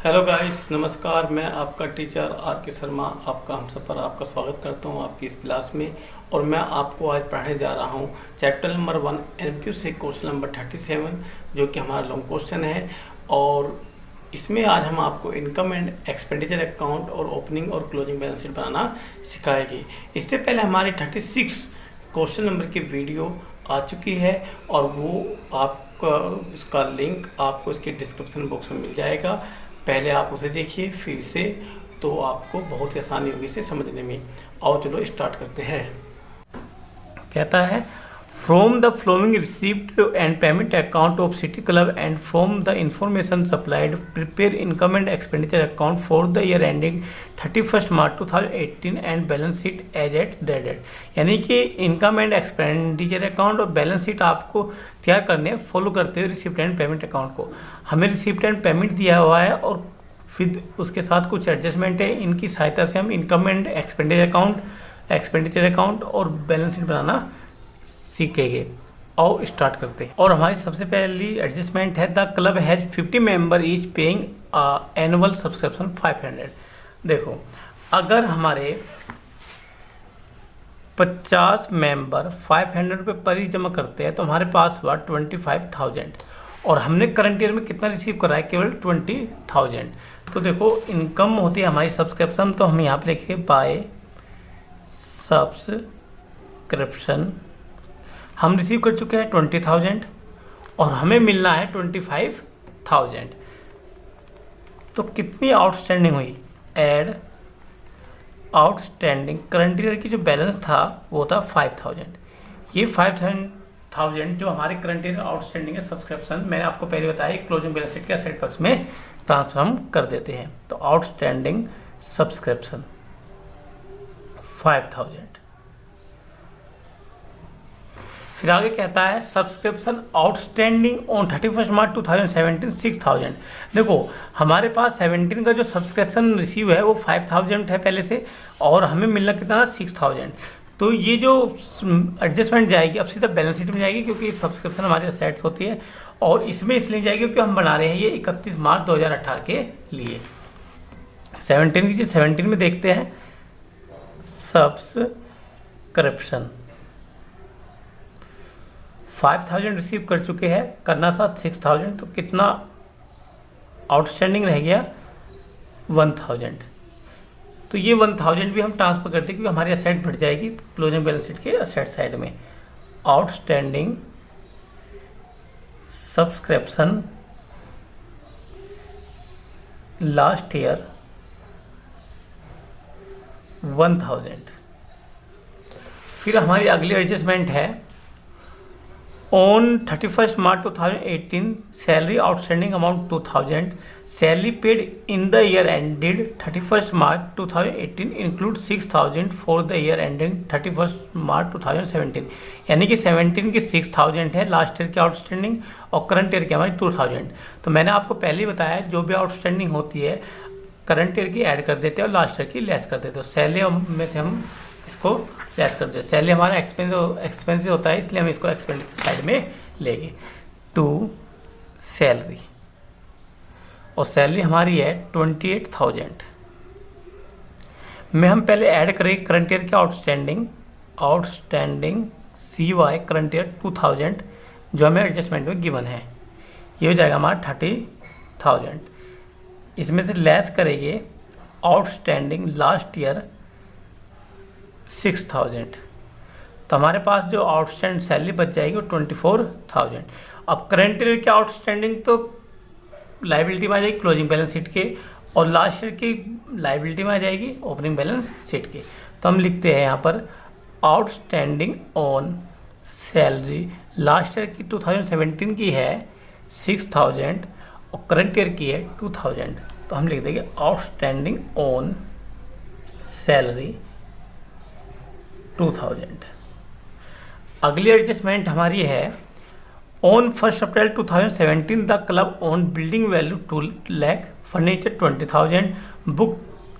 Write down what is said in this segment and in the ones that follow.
Hello guys, नमस्कार। मैं आपका टीचर आर के शर्मा आपका हमसफ़र आपका स्वागत करता हूं आपकी इस क्लास में। और मैं आपको आज पढ़ाने जा रहा हूं चैप्टर नंबर 1 एमक्यू से क्वेश्चन नंबर 37, जो कि हमारा लॉन्ग क्वेश्चन है। और इसमें आज हम आपको इनकम एंड एक्सपेंडिचर अकाउंट और ओपनिंग और क्लोजिंग बैलेंस शीट बनाना सिखाएगी। इससे पहले हमारी 36 क्वेश्चन नंबर की वीडियो आ चुकी है और वो आपका इसका लिंक आपको इसके डिस्क्रिप्शन बॉक्स में मिल जाएगा। पहले आप उसे देखिए फिर से, तो आपको बहुत ही आसानी होगी इसे समझने में। आओ चलो स्टार्ट करते हैं। कहता है from the flowing receipt and payment account of city club and from the information supplied prepare income and expenditure account for the year ending 31 March 2018 and balance sheet as at date. यानी कि income and expenditure account और balance sheet आपको तैयार करने follow करते हुए receipt and payment account को। हमें रिसिप्ट एंड पेमेंट दिया हुआ है और फिर उसके साथ कुछ एडजस्टमेंट है। इनकी सहायता से हम इनकम एंड एक्सपेंडिचर अकाउंट और बैलेंस शीट बनाना सीखेंगे। और स्टार्ट करते हैं। और हमारी सबसे पहली एडजस्टमेंट है the club has 50 member each paying annual subscription 500। देखो, अगर हमारे 50 मेंबर 500 रुपये पर ईच जमा करते हैं तो हमारे पास हुआ 25,000 और हमने करंट ईयर में कितना रिसीव करा है? केवल 20,000। तो देखो, इनकम होती है हमारी सब्सक्रिप्शन, तो हम यहाँ पे लिखेंगे बाय सब्सक्रिप्शन। हम रिसीव कर चुके हैं 20,000 और हमें मिलना है 25,000। तो कितनी आउटस्टैंडिंग हुई? एड आउटस्टैंडिंग करंट ईयर की जो बैलेंस था वो था 5,000। ये 5,000 जो हमारे करंट ईयर आउटस्टैंडिंग है सब्सक्रिप्शन, मैंने आपको पहले बताया क्लोजिंग बैलेंस शीट के एसेट पक्ष में ट्रांसफर हम कर देते हैं। तो आउटस्टैंडिंग सब्सक्रिप्शन 5,000। फिर आगे कहता है सब्सक्रिप्शन आउटस्टैंडिंग ऑन 31 मार्च 2017 6,000। देखो, हमारे पास 17 का जो सब्सक्रिप्शन रिसीव है वो 5,000 है पहले से, और हमें मिलना कितना? 6,000। तो ये जो एडजस्टमेंट जाएगी अब सीधा बैलेंस शीट में जाएगी, क्योंकि सब्सक्रिप्शन हमारी असेट्स होती है। और इसमें इसलिए जाएगी क्योंकि हम बना रहे हैं ये 31 मार्च 2018 के लिए। 17 की 17 में देखते हैं सब्सक्रिप्शन 5,000 रिसीव कर चुके हैं, करना था 6,000, तो कितना आउटस्टैंडिंग रह गया? 1,000। तो ये 1,000 भी हम ट्रांसफर करते क्योंकि हमारी असेट बढ़ जाएगी क्लोजिंग बैलेंस शीट के असेट साइड में। Outstanding subscription last year 1,000। फिर हमारी अगली एडजस्टमेंट है on 31 March 2018 salary outstanding amount 2,000। Salary paid in the year ended 31 March 2018 include 6,000 for the year ending 31 मार्च 2017। यानी कि 17 की 6,000 है लास्ट ईयर की आउटस्टैंडिंग और करंट ईयर की हमारी 2,000। तो मैंने आपको पहले ही बताया जो भी आउटस्टैंडिंग होती है करंट ईयर की ऐड कर देते हैं और लास्ट ईयर की लेस कर देते हैं। तो सैलरी में से हम इसको लेस कर देते हैं। सैलरी हमारा एक्सपेंसिव होता है, इसलिए हम इसको एक्सपेंडिचर साइड में लेंगे। टू सैलरी, और सैलरी हमारी है 28,000 में हम पहले ऐड करें करंट ईयर के आउटस्टैंडिंग CY करंट ईयर 2,000 जो हमें एडजस्टमेंट में गिवन है। ये हो जाएगा हमारा 30,000। इसमें से लेस करेंगे आउटस्टैंडिंग लास्ट ईयर 6,000, तो हमारे पास जो आउटस्टैंडिंग सैलरी बच जाएगी वो 24,000। अब करंट ईयर की आउटस्टैंडिंग तो लाइबिलिटी में आ जाएगी क्लोजिंग बैलेंस शीट के, और लास्ट ईयर की लाइबिलिटी में आ जाएगी ओपनिंग बैलेंस शीट के। तो हम लिखते हैं यहाँ पर outstanding on salary last year की 2017 की है 6,000 और करंट ईयर की है 2,000। तो हम लिख देंगे आउटस्टैंडिंग ऑन सैलरी 2,000। अगली एडजस्टमेंट हमारी है on 1 April 2017 the club on building value 2 lakh, furniture 20,000, book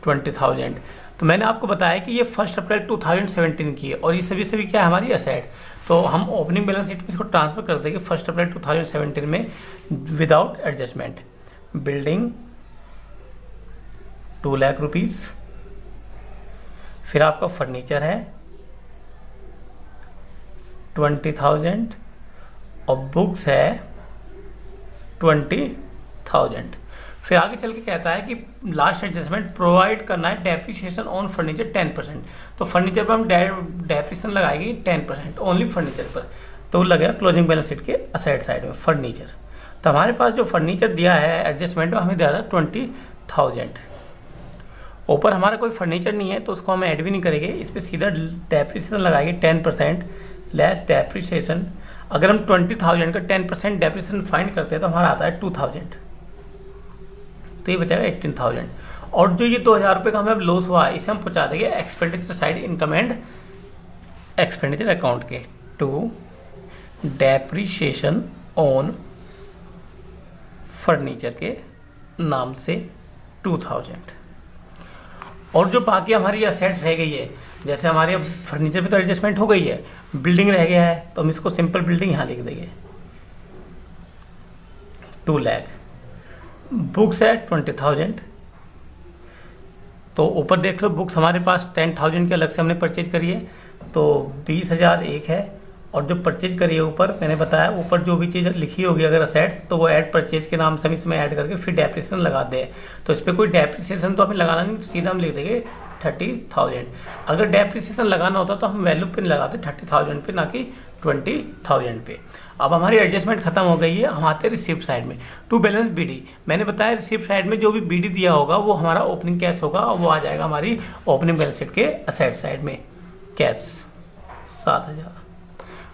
20,000। तो मैंने आपको बताया कि ये 1 अप्रैल 2017 की है और ये सभी क्या है हमारी असेट। तो हम ओपनिंग बैलेंस शीट में इसको ट्रांसफर कर देंगे 1 अप्रैल 2017 में without adjustment. Building 2 lakh rupees. फिर आपका फर्नीचर है 20,000 और बुक्स है 20,000। फिर आगे चल के कहता है कि लास्ट एडजस्टमेंट प्रोवाइड करना है डेप्रिसिएशन ऑन फर्नीचर 10%। तो फर्नीचर पर हम डेप्रिसिएशन लगाएगी 10% ओनली फर्नीचर पर, तो लगेगा क्लोजिंग बैलेंस शीट के असेट साइड में फर्नीचर। तो हमारे पास जो फर्नीचर दिया है एडजस्टमेंट में हमें दिया था 20,000। ऊपर हमारा कोई फर्नीचर नहीं है तो उसको हम ऐड भी नहीं करेंगे, इस पर सीधा डेप्रिसिएशन लगाएंगे 10% लेस डेप्रिसिएशन। अगर हम 20,000 का 10% डेप्रिसिएशन फाइंड करते हैं तो हमारा आता है 2,000, तो ये बचेगा 18,000। और जो ये 2,000 रुपये का हमें अब लॉस हुआ है इसे हम पहुँचा देंगे expenditure side income and expenditure account के टू डेप्रिसिएशन ऑन फर्नीचर के नाम से 2,000। और जो बाकी हमारी असेट्स रह गई है, जैसे हमारे अब फर्नीचर में तो एडजस्टमेंट हो गई है, बिल्डिंग रह गया है तो हम इसको सिंपल बिल्डिंग यहाँ लिख देंगे 2 लाख। बुक्स है 20,000, तो ऊपर देख लो बुक्स हमारे पास 10,000 के अलग से हमने परचेज करी है, तो 20,000 एक है। और जो परचेज करी है ऊपर मैंने बताया, ऊपर जो भी चीज़ लिखी होगी अगर असेट्स तो वो ऐड परचेज के नाम से हम इसमें ऐड करके फिर डेप्रिसिएशन लगा दें। तो इस पर कोई डेप्रिसिएशन तो हमें लगाना नहीं, सीधा हम लिख देंगे 30,000। अगर डेप्रिसिएशन लगाना होता तो हम वैल्यू पे लगाते 30,000 पे, ना कि 20,000 पे। अब हमारी एडजस्टमेंट खत्म हो गई है, हम आते हैं रिसिप्ट साइड में टू बैलेंस बीडी। मैंने बताया रिसिप्ट साइड में जो भी बीडी दिया होगा वो हमारा ओपनिंग कैश होगा और वो आ जाएगा हमारी ओपनिंग बैलेंस शीट के असेट साइड में कैश 7,000।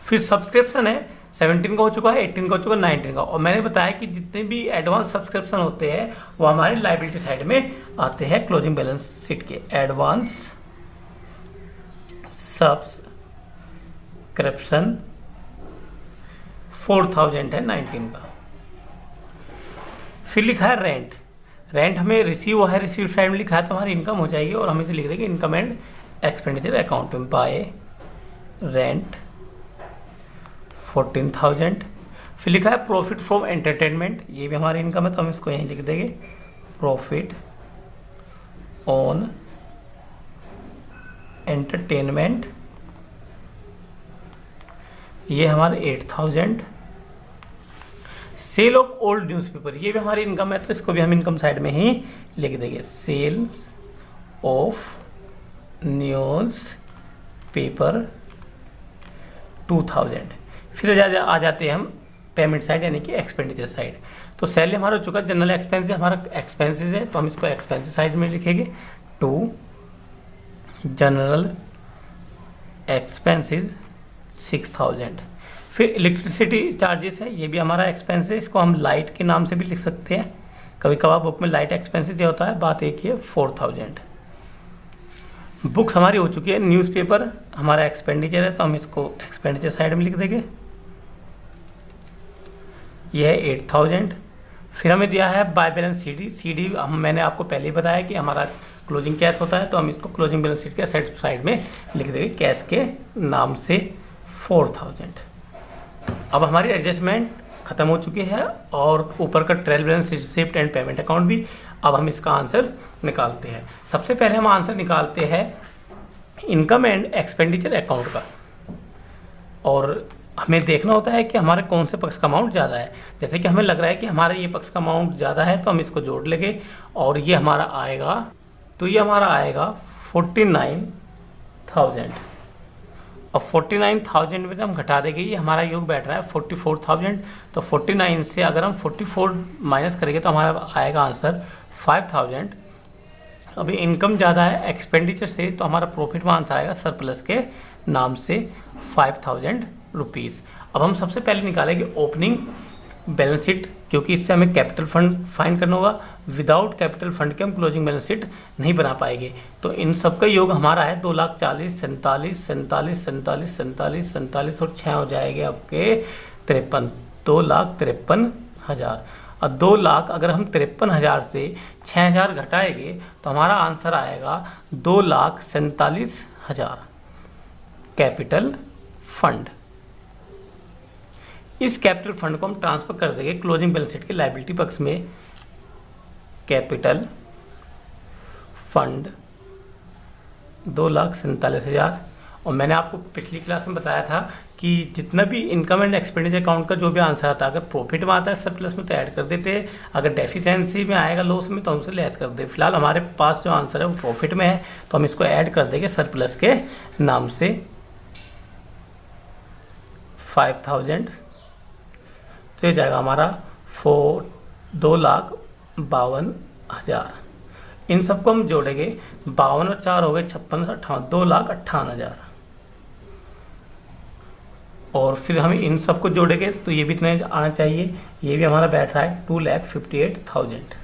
फिर सब्सक्रिप्शन है 17 का हो चुका है, 18 का हो चुका है, 19 का। और मैंने बताया कि जितने भी एडवांस सब्सक्रिप्शन होते हैं वो हमारे लायबिलिटी साइड में आते हैं क्लोजिंग बैलेंस शीट के। एडवांस सब्सक्रिप्शन 4,000 है 19 का। फिर लिखा है रेंट। रेंट हमें रिसीव हुआ है, रिसीव साइड में लिखा है तो हमारी इनकम हो जाएगी और हम इसे लिख देंगे इनकम एंड एक्सपेंडिचर अकाउंट में बाय रेंट 14,000। फिर लिखा है प्रॉफिट फ्रॉम एंटरटेनमेंट, ये भी हमारी इनकम है तो हम इसको यहीं लिख देंगे प्रॉफिट ऑन एंटरटेनमेंट, ये हमारे 8,000। सेल ऑफ ओल्ड न्यूज़पेपर, ये भी हमारी इनकम है तो इसको भी हम इनकम साइड में ही लिख देंगे सेल्स ऑफ न्यूज़ पेपर 2,000। फिर आ जाते हैं हम पेमेंट साइड यानी कि एक्सपेंडिचर साइड। तो सैलरी हमारा हो चुका है, जनरल एक्सपेंस हमारा एक्सपेंसेस है तो हम इसको एक्सपेंसेस साइड में लिखेंगे टू जनरल एक्सपेंसेस 6,000। फिर इलेक्ट्रिसिटी चार्जेस है, ये भी हमारा एक्सपेंस है, इसको हम लाइट के नाम से भी लिख सकते हैं, कभी कभार बुक में लाइट एक्सपेंसेस दिया होता है। बात एक ही है 4,000। बुक्स हमारी हो चुकी है, न्यूज़पेपर हमारा एक्सपेंडिचर है तो हम इसको एक्सपेंडिचर साइड में लिख देंगे, यह है 8,000। फिर हमें दिया है बाय बैलेंस सीडी हम मैंने आपको पहले ही बताया कि हमारा क्लोजिंग कैश होता है तो हम इसको क्लोजिंग बैलेंस शीट के असेट साइड में लिख देंगे कैश के नाम से 4,000। अब हमारी एडजस्टमेंट खत्म हो चुकी है और ऊपर का trial balance receipt and payment account भी। अब हम इसका आंसर निकालते हैं। सबसे पहले हम आंसर निकालते हैं इनकम एंड एक्सपेंडिचर अकाउंट का, और हमें देखना होता है कि हमारे कौन से पक्ष का अमाउंट ज़्यादा है। जैसे कि हमें लग रहा है कि हमारा ये पक्ष का अमाउंट ज़्यादा है तो हम इसको जोड़ लेंगे और ये हमारा आएगा, तो ये हमारा आएगा 49,000। अब 49,000 में हम घटा देंगे, ये हमारा योग बैठ रहा है 44,000। तो 49 से अगर हम 44 माइनस करेंगे तो हमारा आएगा आंसर 5,000। अभी इनकम ज़्यादा है एक्सपेंडिचर से तो हमारा प्रॉफिट में आंसर आएगा सरप्लस के नाम से 5,000 रुपीज़। अब हम सबसे पहले निकालेंगे ओपनिंग बैलेंस शीट, क्योंकि इससे हमें कैपिटल फंड फाइंड करना होगा। विदाउट कैपिटल फंड के हम क्लोजिंग बैलेंस शीट नहीं बना पाएंगे। तो इन सब का योग हमारा है 2,40,000, 47,47,47,47 और 6 हो जाएंगे आपके 53, 2,53,000। और 2 लाख अगर हम 53,000 से 6,000 घटाएंगे तो हमारा आंसर आएगा 2,47,000 कैपिटल फंड। इस कैपिटल फंड को हम ट्रांसफर कर देंगे क्लोजिंग बैलेंस शीट के लायबिलिटी पक्ष में। Capital fund 2,47,000। और मैंने आपको पिछली क्लास में बताया था कि जितना भी इनकम एंड एक्सपेंडिचर अकाउंट का जो भी आंसर आता है, अगर प्रॉफिट में आता है सरप्लस में तो ऐड कर देते हैं, अगर डेफिशिएंसी में आएगा लॉस में तो हमसे लेस कर दे। फिलहाल हमारे पास जो आंसर है वो प्रॉफिट में है तो हम इसको ऐड कर देंगे सरप्लस के नाम से 5,000। तो ये जाएगा हमारा 2,52,000। इन सबको हम जोड़ेंगे, 52 और 4 हो गए 56, 58, 2,58,000। और फिर हम इन सबको जोड़ेंगे तो ये भी इतना आना चाहिए, ये भी हमारा बैठ रहा है 2,58,000।